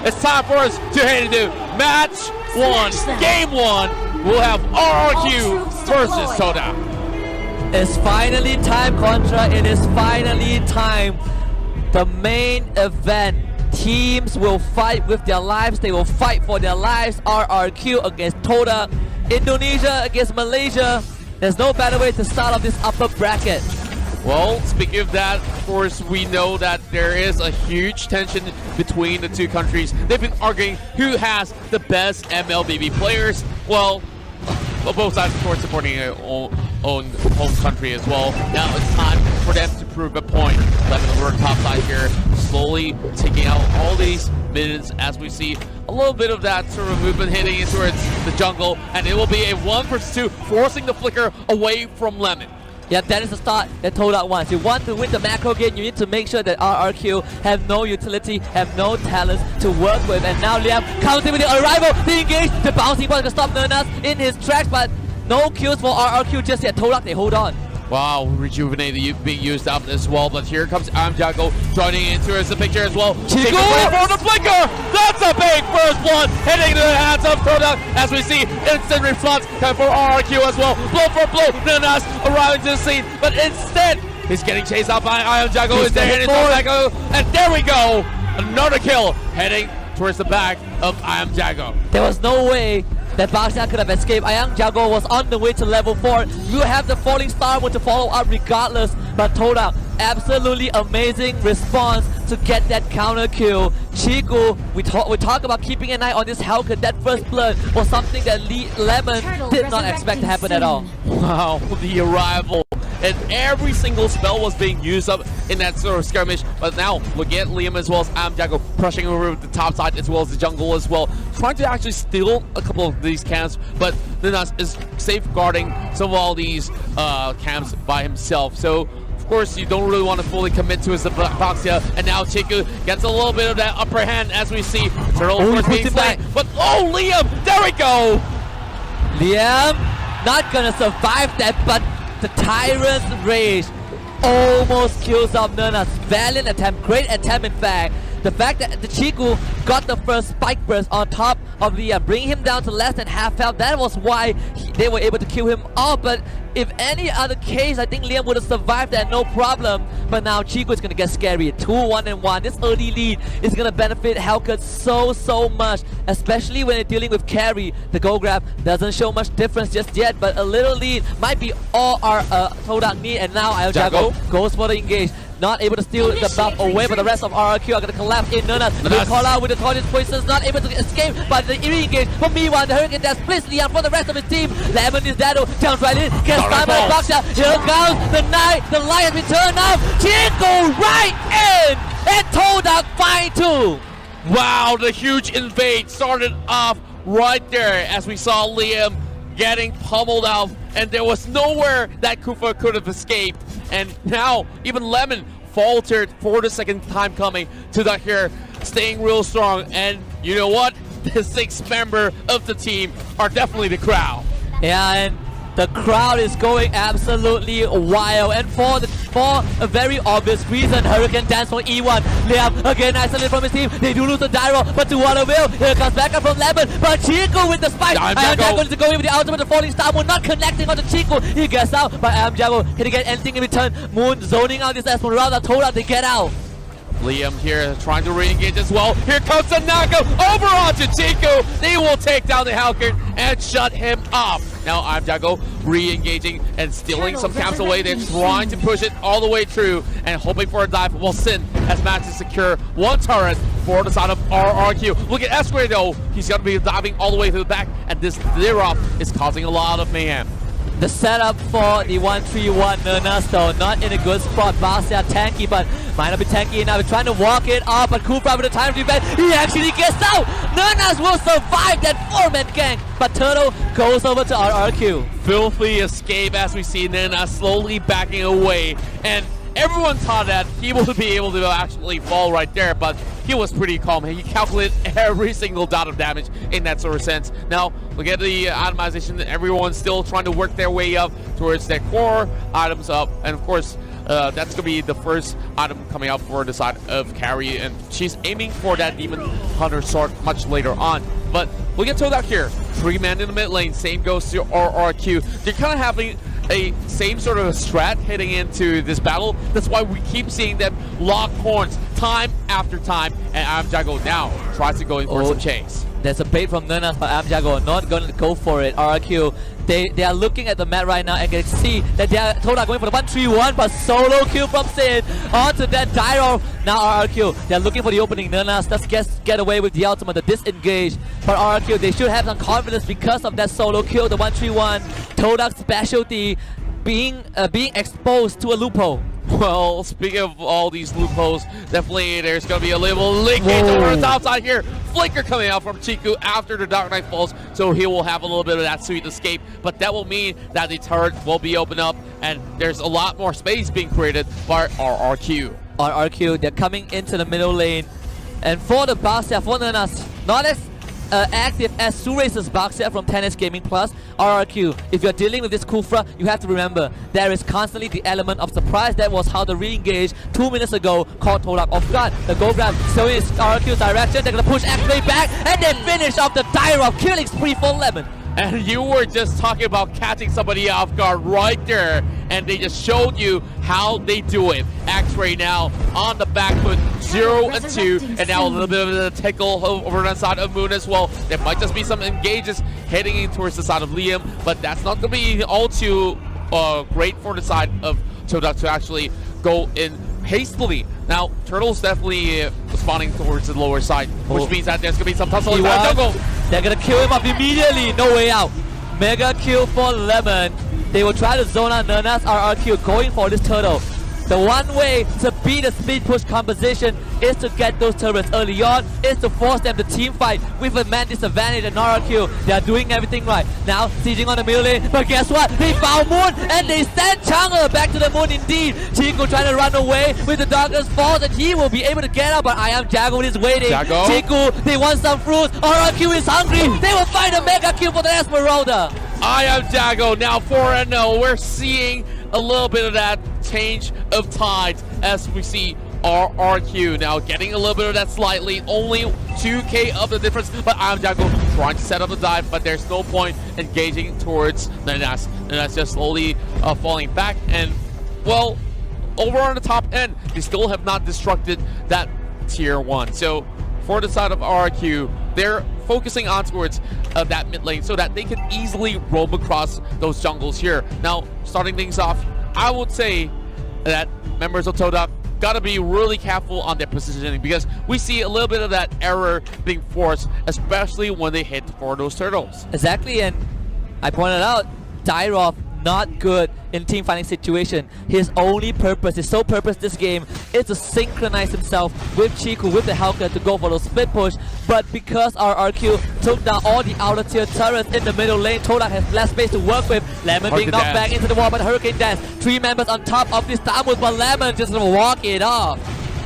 it's time for us to head into match 1, game 1. We'll have RRQ versus TODAK. It's finally time, Contra. It is finally time. The main event. Teams will fight with their lives. They will fight for their lives. RRQ against TODAK. Indonesia against Malaysia. There's no better way to start off this upper bracket. Well, speaking of that, of course, we know that there is a huge tension between the two countries. They've been arguing who has the best MLBB players. Well, both sides, of course, supporting their own home country as well. Now it's time for them to prove a point. Lemon over top side here, slowly taking out all these minions as we see a little bit of that sort of movement hitting in towards the jungle, and it will be a 1 versus 2, forcing the flicker away from Lemon. Yeah, that is the start that TODAK wants. You want to win the macro game, you need to make sure that RRQ have no utility, have no talents to work with. And now Liam comes in with the arrival, the engage, the bouncing ball to stop Nernas in his tracks, but no kills for RRQ just yet. TODAK, they hold on. Wow, Rejuvenate being used up as well, but here comes Jago joining into the picture as well. Chico for the flicker! That's a big first blood hitting into the hands of TODAK as we see instant response coming for RRQ as well. Blow for blow, Nernas arriving to the scene, but instead he's getting chased out by Jago. Is there hitting Jago? And there we go! Another kill heading towards the back of Jago. There was no way that Baxia could have escaped. Jago was on the way to level 4. You have the falling star to follow up regardless, but TODAK, absolutely amazing response to get that counter kill. Chico, we talk about keeping an eye on this Hellcat. That first blood was something that Lemon did not expect to happen at all. Wow, the arrival. And every single spell was being used up in that sort of skirmish. But now, look at Liam as well as Jago pushing over the top side as well as the jungle as well. Trying to actually steal a couple of these camps, but Nernas is safeguarding some of all these camps by himself. So, of course, you don't really want to fully commit to his Baxia. And now Chiku gets a little bit of that upper hand as we see Turtle of course being slain. But oh, Liam, there we go! Liam, not gonna survive that, but the Tyrant's Rage almost kills off Nernas. Valiant attempt, great attempt in fact. The fact that the Chiku got the first spike burst on top of Liam, bringing him down to less than half health, that was why they were able to kill him off. But if any other case, I think Liam would have survived that, no problem. But now Chiku is going to get scary. 2-1-1. This early lead is going to benefit Hellcat so much, especially when they're dealing with carry. The gold grab doesn't show much difference just yet, but a little lead might be all our TODAK need. And now Jago goes for the engage. Not able to steal the buff away, but the rest of RRQ are going to collapse in Nernas. They call out with the tortoise poisons, not able to escape, but the re-engage from Miwan. The Hurricane that splits Liam for the rest of his team. Lemon is there, jumps right in, gets stunned by Baxia. Here comes the night, the light has been turned off. Chico right in, and TODAK find 2. Wow, the huge invade started off right there as we saw Liam getting pummeled out, and there was nowhere that Kufa could have escaped. And now even Lemon faltered for the second time coming. TODAK here staying real strong, and you know what? The 6th member of the team are definitely the crowd. Yeah, and the crowd is going absolutely wild, and for a very obvious reason. Hurricane dance for E1. Liam again isolated from his team. They do lose the Dyro, but to what avail? Here comes back up from Lemon, but Chico with the spike. Jago to go in with the ultimate. The falling star Moon not connecting on the Chico. He gets out, but Jago can he get anything in return? Moon zoning out this Esmeralda. TODAK to get out. Liam here trying to re-engage as well. Here comes the knockout over onto Chico. They will take down the Hellcat and shut him off. Now Jago re-engaging and stealing some camps away. They're trying to push it all the way through and hoping for a dive. Well, Sin has managed to secure 1 turret for the side of RRQ. Look at Esquire though. He's going to be diving all the way to the back, and this clear-off is causing a lot of mayhem. The setup for the 1-3-1 Nernas though, not in a good spot. Baxia tanky, but might not be tanky enough. He's trying to walk it off, but Kufra with the time defense, he actually gets out! Nernas will survive that 4-man gank, but Turtle goes over to RRQ. Filthy escape as we see Nernas slowly backing away, and everyone thought that he would be able to actually fall right there, but he was pretty calm. He calculated every single dot of damage in that sort of sense. Now, look at the itemization. Everyone's still trying to work their way up towards their core items up. And of course, That's gonna be the first item coming out for the side of Carrie, and she's aiming for that Demon Hunter sword much later on. But we'll get TODAK here. 3-man in the mid lane. Same goes to RRQ. They're kind of having a same sort of a strat heading into this battle. That's why we keep seeing them lock horns time after time. And Amjago now tries to go in for some chase. There's a bait from Nurnas, but Amjago not going to go for it. RRQ, they are looking at the map right now and can see that they are TODAK going for the 1-3-1, but solo kill from Sin onto that Dyro. Now RRQ, they're looking for the opening. Nurnas just get away with the ultimate, the disengage. But RRQ, they should have some confidence because of that solo kill, the 1-3-1. TODAK's specialty being exposed to a loophole. Well, speaking of all these loopholes, definitely there's going to be a little leakage over the top side here. Flicker coming out from Chiku after the Dark Knight falls, so he will have a little bit of that sweet escape. But that will mean that the turret will be opened up, and there's a lot more space being created by RRQ. RRQ, they're coming into the middle lane. And for the Baxia, for Nurnas, not as active as Sure's Baxia from 10S Gaming Plus. RRQ, if you're dealing with this Kufra, you have to remember there is constantly the element of surprise. That was how the re-engage 2 minutes ago caught TODAK off guard. The gold grab showing RRQ's direction. They're gonna push X-Ray back, and they finish off the Dyro killing spree for Lemon. And you were just talking about catching somebody off guard right there, and they just showed you how they do it. X-Ray now on the back foot, 0-2, and now a little bit of a tickle over the side of Moon as well. There might just be some engages heading in towards the side of Liam, but that's not going to be all too great for the side of TODAK to actually go in hastily. Now, Turtle's definitely spawning towards the lower side, which means that there's going to be some tussle in that jungle. They're going to kill him off immediately. No way out. Mega kill for Lemon. They will try to zone out Nurnas. RRQ going for this turtle. The one way to beat the speed push composition is to get those turrets early on, is to force them to team fight with a man disadvantage. And RRQ, they are doing everything right. Now sieging on the middle lane, but guess what? They found Moon and they send Chang'e back to the Moon indeed. Chiku trying to run away with the Darkness Falls, and he will be able to get out, but Jago is waiting. Jago. Chiku, they want some fruits. RRQ is hungry. They will find a mega kill for the Esmeralda. Jago now 4-0. We're seeing a little bit of that change of tides as we see RRQ now getting a little bit of that slight lead, only 2k of the difference, but Jago trying to set up the dive, but there's no point engaging towards Nurnas. Nurnas just slowly falling back, and well, over on the top end, they still have not destructed that tier 1. So for the side of RRQ, they're focusing on towards that mid lane so that they can easily roam across those jungles here. Now, starting things off, I would say that members of TODAK gotta be really careful on their positioning, because we see a little bit of that error being forced, especially when they hit for those turtles. Exactly, and I pointed out, Dyrov not good in team fighting situation. His only purpose, his sole purpose this game is to synchronize himself with Chiku, with the Hellcat to go for those split push. But because RRQ took down all the outer tier turrets in the middle lane, TODAK has less space to work with. Lemon being knocked back into the wall, but Hurricane Dance. 3 members on top of this Tamus, but Lemon just gonna walk it off.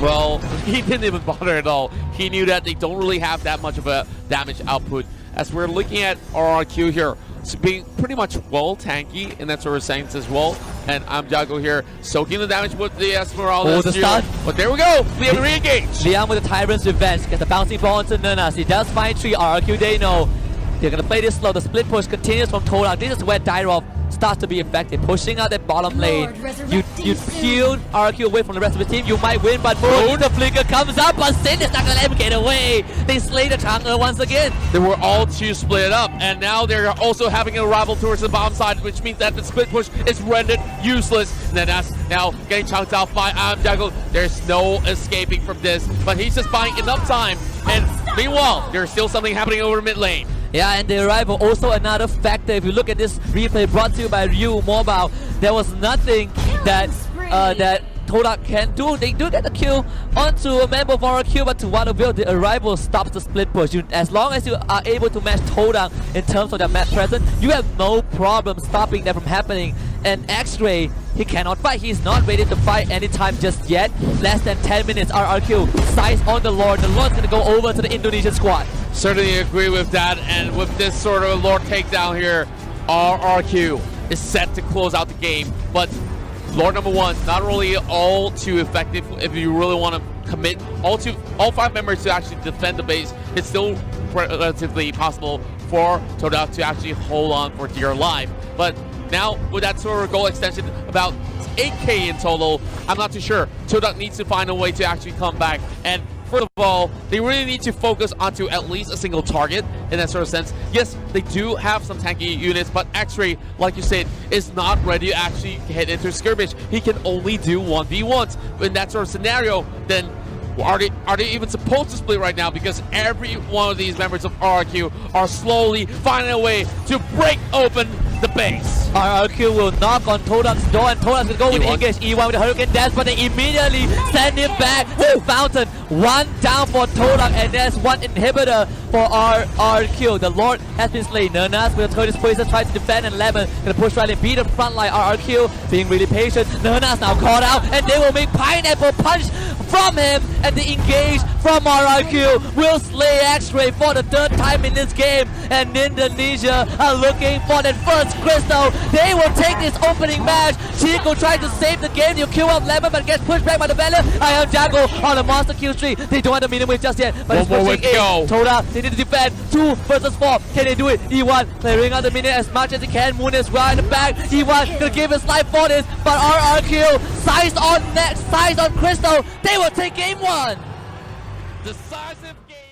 Well, he didn't even bother at all. He knew that they don't really have that much of a damage output. As we're looking at RRQ here, so being pretty much well tanky in that sort of sense as well. And Jago here soaking the damage with the Esmeralda. Oh, the stun. But there we go. Liam re-engage. Liam with the Tyrant's Revenge. Gets the bouncing ball into Nurnas. He does find 3. RRQ, they know. They're going to play this slow. The split push continues from TODAK. This is where Dyrov starts to be effective, pushing out that bottom lane. You peel RRQ away from the rest of the team, you might win, but Moon, the flicker comes up, but Sin is not going to let him get away. They slay the Chang'e once again. They were all 2 split up, and now they're also having a rival towards the bottom side, which means that the split push is rendered useless. And then that's now getting chunked out by Jago. There's no escaping from this, but he's just buying enough time, and meanwhile, there's still something happening over mid lane. Yeah, and the arrival also another factor. If you look at this replay brought to you by Ryu Mobile, there was nothing that TODAK can do. They do get the kill onto a member of RRQ, but to what avail? The arrival stops the split push. As long as you are able to match TODAK in terms of their map presence, you have no problem stopping that from happening. And X-Ray, he cannot fight. He's not ready to fight anytime just yet. Less than 10 minutes, RRQ. Size on the Lord. The Lord's going to go over to the Indonesian squad. Certainly agree with that. And with this sort of Lord takedown here, RRQ is set to close out the game. But Lord number one, not really all too effective if you really want to commit all 5 members to actually defend the base. It's still relatively possible for TODAK to actually hold on for dear life. But now with that sort of goal extension, about 8k in total, I'm not too sure. TODAK needs to find a way to actually come back. And first of all, they really need to focus onto at least a single target in that sort of sense. Yes, they do have some tanky units, but X-Ray, like you said, is not ready to actually head into skirmish. He can only do 1v1s. In that sort of scenario, then are they even supposed to split right now? Because every one of these members of RRQ are slowly finding a way to break open the base. RRQ will knock on TODAK's door, and TODAK will go with engage E1 with the Hurricane Dash, but they immediately send him back to Fountain. 1 down for TODAK, and there's 1 inhibitor for RRQ. The Lord has been slain. Nernas with a Curtis Poison tries to defend, and Lemon gonna push right and beat the front line. RRQ being really patient. Nernas now caught out, and they will make Pineapple Punch from him, and the engage from RRQ will slay X-Ray for the 3rd time in this game, and Indonesia are looking for that first crystal. They will take this opening match. Chico trying to save the game. You kill off Lemon, but gets pushed back by the Valiant. Iron Jago on the monster kill streak. They don't have the minimum just yet, but it's pushing in. TODAK, they need to defend 2 versus 4. Can they do it? E1 clearing out the minute as much as they can. Moon is right in the back. E1 gonna give his life for this, but RRQ sized on next, sized on crystal. They will take game 1. Decisive game.